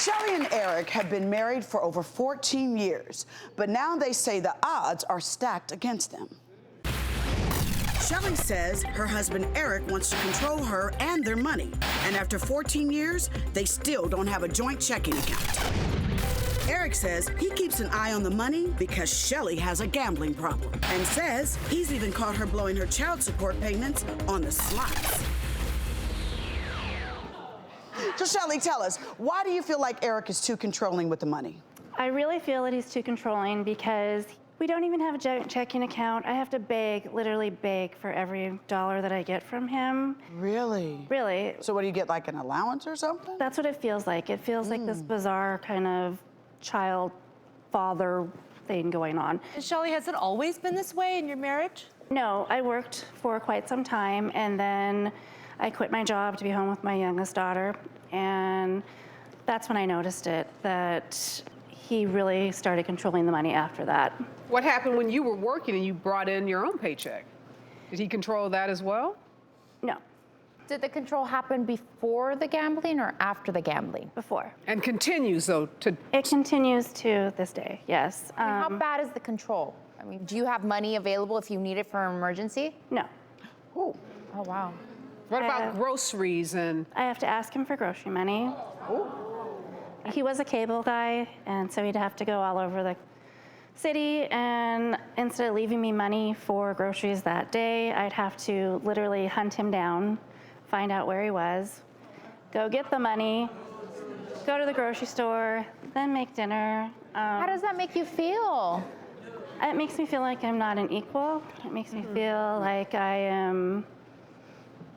Shellie and Eric have been married for over 14 years, but now they say the odds are stacked against them. Shellie says her husband Eric wants to control her and their money, and after 14 years, they still don't have a joint checking account. Eric says he keeps an eye on the money because Shellie has a gambling problem, and says he's even caught her blowing her child support payments on the slots. So Shellie, tell us, why do you feel like Eric is too controlling with the money? I really feel that he's too controlling because we don't even have a joint checking account. I have to beg, literally beg, for every dollar that I get from him. Really? Really. So what do you get, like an allowance or something? That's what it feels like. It feels like this bizarre kind of child-father thing going on. And Shellie, has it always been this way in your marriage? No, I worked for quite some time, and then I quit my job to be home with my youngest daughter, and that's when I noticed it, that he really started controlling the money after that. What happened when you were working and you brought in your own paycheck? Did he control that as well? No. Did the control happen before the gambling or after the gambling? Before. And continues, though, to... It continues to this day, yes. How bad is the control? I mean, do you have money available if you need it for an emergency? No. Ooh. Oh, wow. What about groceries and... I have to ask him for grocery money. Ooh. He was a cable guy, and so he'd have to go all over the city, and instead of leaving me money for groceries that day, I'd have to literally hunt him down, find out where he was, go get the money, go to the grocery store, then make dinner. How does that make you feel? It makes me feel like I'm not an equal. It makes me feel like I am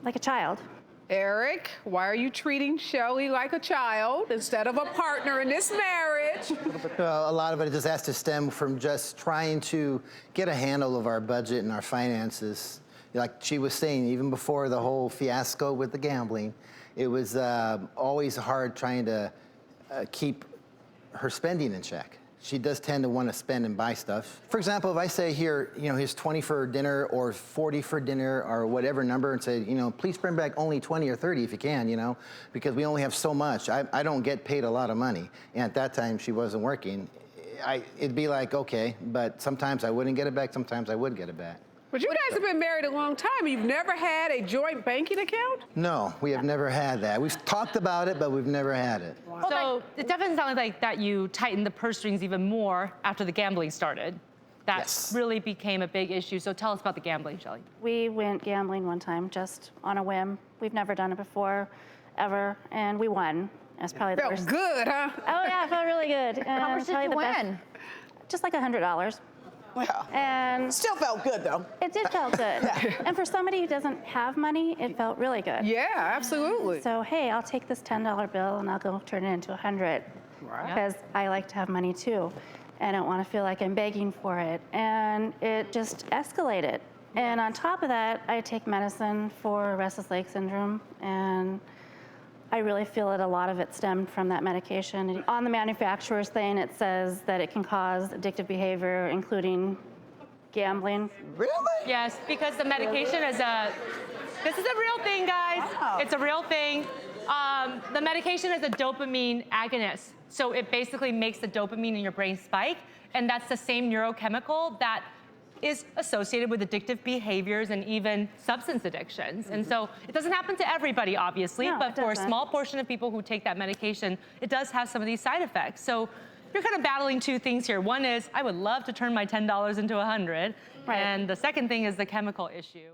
like a child. Eric, why are you treating Shellie like a child instead of a partner in this marriage? A lot of it just has to stem from just trying to get a handle of our budget and our finances. Like she was saying, even before the whole fiasco with the gambling, it was always hard trying to keep her spending in check. She does tend to want to spend and buy stuff. For example, if I say here, you know, here's 20 for dinner or 40 for dinner or whatever number, and say, you know, please bring back only 20 or 30 if you can, you know, because we only have so much. I don't get paid a lot of money. And at that time, she wasn't working. It'd be like, okay, but sometimes I wouldn't get it back, sometimes I would get it back. But you guys have been married a long time. You've never had a joint banking account? No, we have never had that. We've talked about it, but we've never had it. Wow. So it definitely sounded like that you tightened the purse strings even more after the gambling started. That Yes. really became a big issue. So tell us about the gambling, Shellie. We went gambling one time just on a whim. We've never done it before, ever, and we won. That's probably the Felt worst. good, huh? Oh yeah, it felt really good. How much did you win? Just like $100. Yeah. And Still felt good, though. it did feel good. And for somebody who doesn't have money, it felt really good. Yeah, absolutely. So, hey, I'll take this $10 bill and I'll go turn it into 100. Right. Because I like to have money too. And I don't want to feel like I'm begging for it. And it just escalated. And on top of that, I take medicine for restless leg syndrome. And I really feel that a lot of it stemmed from that medication. And on the manufacturer's thing, it says that it can cause addictive behavior, including gambling. Really? Yes, because the medication is this is a real thing, guys. Wow. It's a real thing. The medication is a dopamine agonist. So it basically makes the dopamine in your brain spike. And that's the same neurochemical that is associated with addictive behaviors and even substance addictions. And so it doesn't happen to everybody, obviously, No, but it for a doesn't. small portion of people who take that medication, it does have some of these side effects. So you're kind of battling two things here. One is, I would love to turn my $10 into 100. Right. And the second thing is the chemical issue.